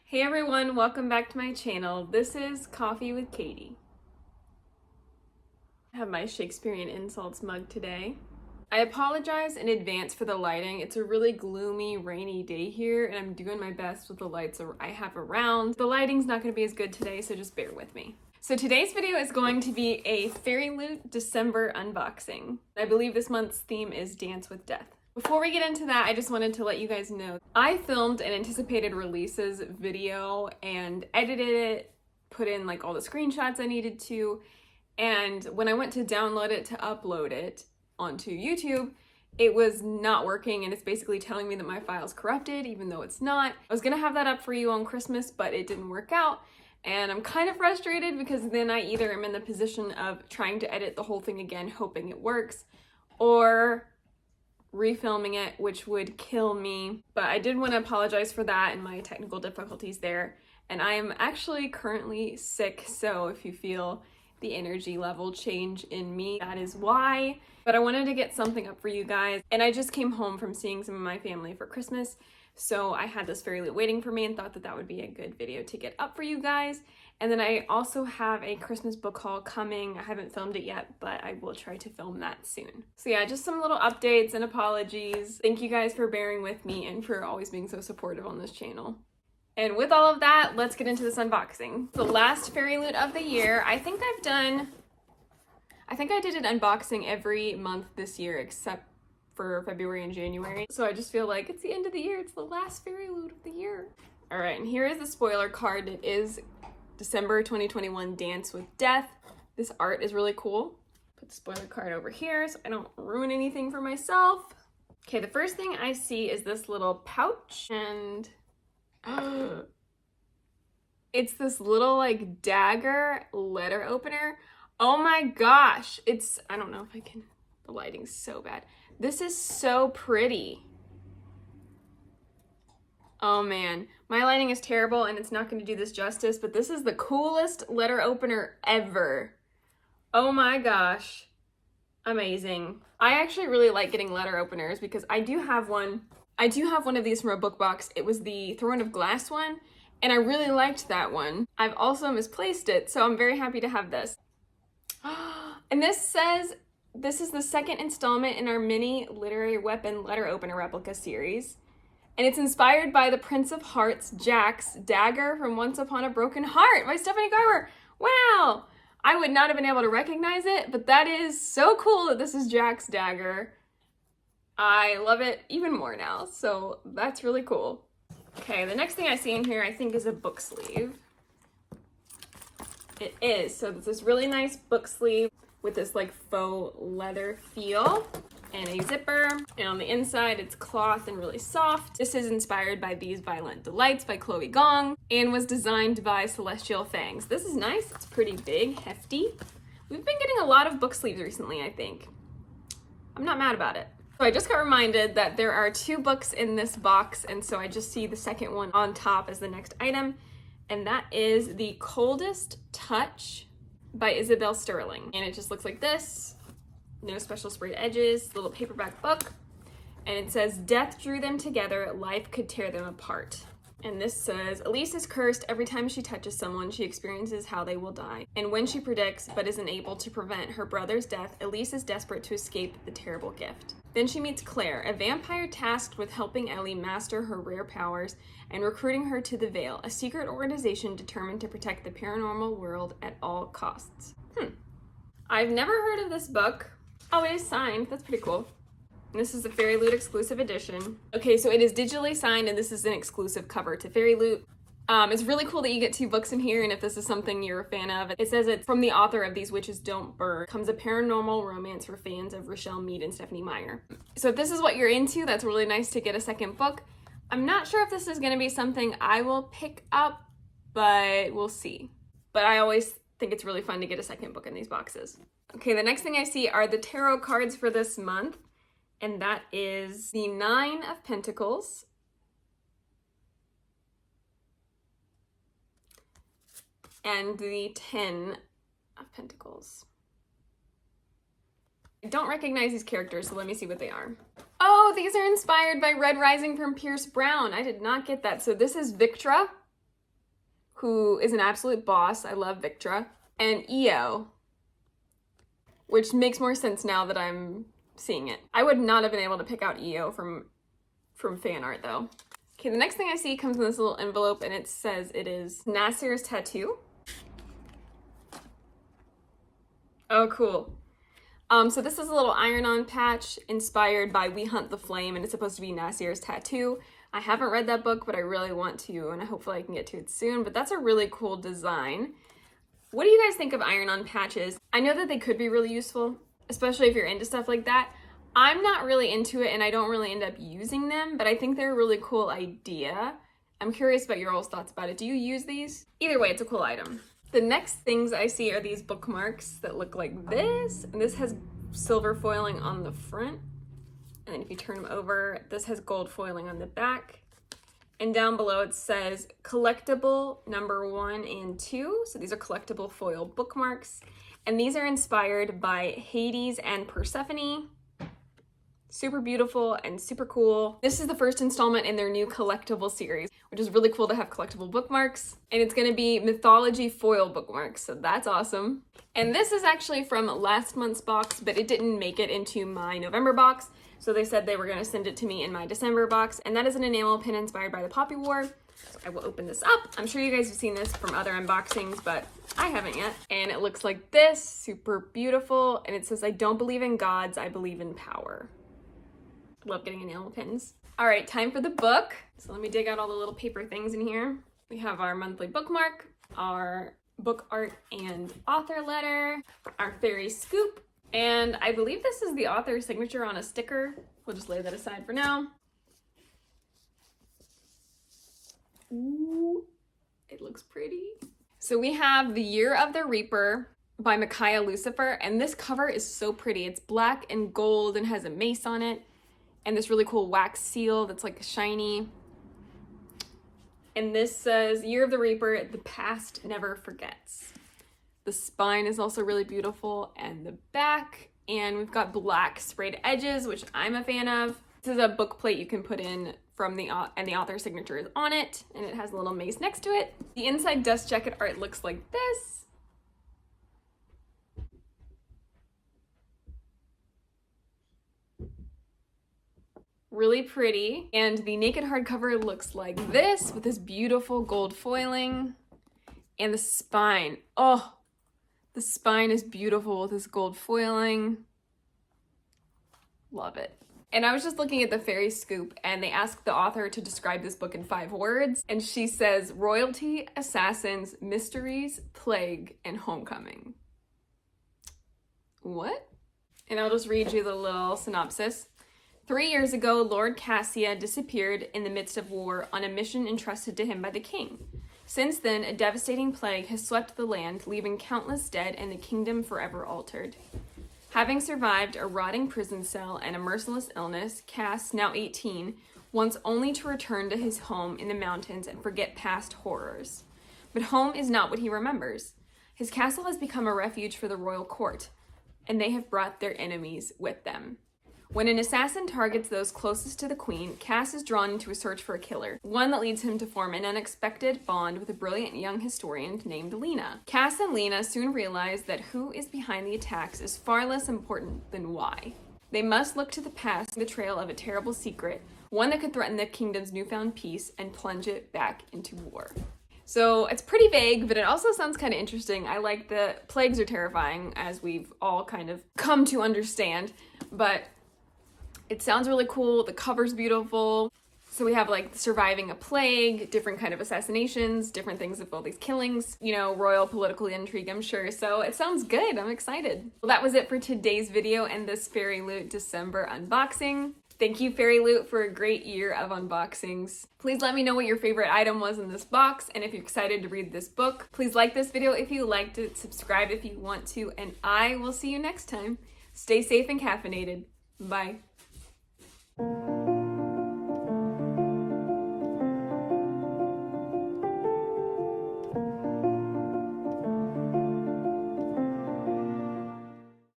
Hey everyone, welcome back to my channel. This is Coffee with Katie. I have my Shakespearean insults mug today. I apologize in advance for the lighting. It's a really gloomy, rainy day here, and I'm doing my best with the lights I have around. The lighting's not going to be as good today, so just bear with me. So today's video is going to be a Fairyloot December unboxing. I believe this month's theme is Dance with Death. Before we get into that, I just wanted to let you guys know I filmed an anticipated releases video and edited it, put in like all the screenshots I needed to, and when I went to download it to upload it onto YouTube, it was not working, and it's basically telling me that my file's corrupted, even though it's not. I was gonna have that up for you on Christmas, but it didn't work out, and I'm kind of frustrated because then I either am in the position of trying to edit the whole thing again, hoping it works, or refilming it, which would kill me. But I did want to apologize for that and my technical difficulties there. And I am actually currently sick, so if you feel the energy level change in me, that is why. But I wanted to get something up for you guys, and I just came home from seeing some of my family for Christmas, so I had this Fairyloot waiting for me and thought that that would be a good video to get up for you guys. And then I also have a Christmas book haul coming. I haven't filmed it yet, but I will try to film that soon. So yeah, just some little updates and apologies. Thank you guys for bearing with me and for always being so supportive on this channel. And with all of that, let's get into this unboxing. The last Fairyloot of the year. I think I did an unboxing every month this year except for February and January. So I just feel like it's the end of the year. It's the last Fairyloot of the year. All right, and here is the spoiler card. It is December 2021 Dance with Death. This art is really cool. Put the spoiler card over here so I don't ruin anything for myself. Okay, the first thing I see is this little pouch, and it's this little like dagger letter opener. Oh my gosh, I don't know if I can, the lighting's so bad. This is so pretty. Oh man, my lighting is terrible and it's not going to do this justice, but this is the coolest letter opener ever. Oh my gosh, amazing. I actually really like getting letter openers because I do have one of these from a book box. It was the Throne of Glass one, and I really liked that one. I've also misplaced it, so I'm very happy to have this. And this says, this is the second installment in our mini literary weapon letter opener replica series. And it's inspired by the Prince of Hearts, Jack's dagger from Once Upon a Broken Heart by Stephanie Garber. Wow! I would not have been able to recognize it, but that is so cool that this is Jack's dagger. I love it even more now, so that's really cool. Okay, the next thing I see in here I think is a book sleeve. It is, so it's this really nice book sleeve with this like faux leather feel and a zipper, and on the inside it's cloth and really soft. This is inspired by These Violent Delights by Chloe Gong and was designed by Celestial Fangs. This is nice, it's pretty big, hefty. We've been getting a lot of book sleeves recently, I think. I'm not mad about it. So I just got reminded that there are 2 books in this box, and so I just see the second one on top as the next item, and that is The Coldest Touch by Isabel Sterling. And it just looks like this. No special sprayed edges, little paperback book. And it says, death drew them together, life could tear them apart. And this says, Elise is cursed. Every time she touches someone, she experiences how they will die. And when she predicts, but isn't able to prevent her brother's death, Elise is desperate to escape the terrible gift. Then she meets Claire, a vampire tasked with helping Ellie master her rare powers and recruiting her to the Veil, a secret organization determined to protect the paranormal world at all costs. I've never heard of this book. Oh, it is signed. That's pretty cool. And this is a Fairyloot exclusive edition. Okay, so it is digitally signed, and this is an exclusive cover to Fairyloot. It's really cool that you get 2 books in here, and if this is something you're a fan of, it says it's from the author of These Witches Don't Burn. Comes a paranormal romance for fans of Rochelle Mead and Stephanie Meyer. So if this is what you're into, that's really nice to get a second book. I'm not sure if this is going to be something I will pick up, but we'll see. But I always think it's really fun to get a second book in these boxes. Okay, the next thing I see are the tarot cards for this month, and that is the 9 of Pentacles, and the 10 of Pentacles. I don't recognize these characters, so let me see what they are. Oh, these are inspired by Red Rising from Pierce Brown. I did not get that. So this is Victra, who is an absolute boss. I love Victra. And Io, which makes more sense now that I'm seeing it. I would not have been able to pick out Io from fan art though. Okay, the next thing I see comes in this little envelope and it says it is Nasir's tattoo. Oh, cool. So this is a little iron-on patch inspired by We Hunt the Flame, and it's supposed to be Nasir's tattoo. I haven't read that book, but I really want to, and hopefully I can get to it soon, but that's a really cool design. What do you guys think of iron-on patches? I know that they could be really useful, especially if you're into stuff like that. I'm not really into it, and I don't really end up using them, but I think they're a really cool idea. I'm curious about your all's thoughts about it. Do you use these? Either way, it's a cool item. The next things I see are these bookmarks that look like this, and this has silver foiling on the front, and then if you turn them over, this has gold foiling on the back, and down below it says collectible number 1 and 2, so these are collectible foil bookmarks, and these are inspired by Hades and Persephone. Super beautiful and super cool. This is the first installment in their new collectible series, which is really cool to have collectible bookmarks. And it's gonna be mythology foil bookmarks, so that's awesome. And this is actually from last month's box, but it didn't make it into my November box. So they said they were gonna send it to me in my December box. And that is an enamel pin inspired by the Poppy War. So I will open this up. I'm sure you guys have seen this from other unboxings, but I haven't yet. And it looks like this, super beautiful. And it says, I don't believe in gods, I believe in power. Love getting enamel pins. All right, time for the book. So let me dig out all the little paper things in here. We have our monthly bookmark, our book art and author letter, our fairy scoop, and I believe this is the author's signature on a sticker. We'll just lay that aside for now. Ooh, it looks pretty. So we have The Year of the Reaper by Micaiah Lucifer, and this cover is so pretty. It's black and gold and has a mace on it, and this really cool wax seal that's like shiny. And this says, Year of the Reaper, the past never forgets. The spine is also really beautiful, and the back, and we've got black sprayed edges, which I'm a fan of. This is a book plate you can put in from and the author's signature is on it, and it has a little mace next to it. The inside dust jacket art looks like this. Really pretty. And the naked hardcover looks like this with this beautiful gold foiling. And the spine, oh, the spine is beautiful with this gold foiling. Love it. And I was just looking at the fairy scoop, and they asked the author to describe this book in 5 words. And she says, royalty, assassins, mysteries, plague, and homecoming. What? And I'll just read you the little synopsis. 3 years ago, Lord Cassia disappeared in the midst of war on a mission entrusted to him by the king. Since then, a devastating plague has swept the land, leaving countless dead and the kingdom forever altered. Having survived a rotting prison cell and a merciless illness, Cass, now 18, wants only to return to his home in the mountains and forget past horrors. But home is not what he remembers. His castle has become a refuge for the royal court, and they have brought their enemies with them. When an assassin targets those closest to the queen, Cass is drawn into a search for a killer, one that leads him to form an unexpected bond with a brilliant young historian named Lena. Cass and Lena soon realize that who is behind the attacks is far less important than why. They must look to the past, the trail of a terrible secret, one that could threaten the kingdom's newfound peace and plunge it back into war. So it's pretty vague, but it also sounds kind of interesting. I like the plagues are terrifying, as we've all kind of come to understand, but it sounds really cool. The cover's beautiful. So we have like surviving a plague, different kind of assassinations, different things of all these killings, you know, royal political intrigue, I'm sure. So it sounds good. I'm excited. Well, that was it for today's video and this Fairyloot December unboxing. Thank you, Fairyloot, for a great year of unboxings. Please let me know what your favorite item was in this box, and if you're excited to read this book. Please like this video if you liked it, subscribe if you want to, and I will see you next time. Stay safe and caffeinated. Bye.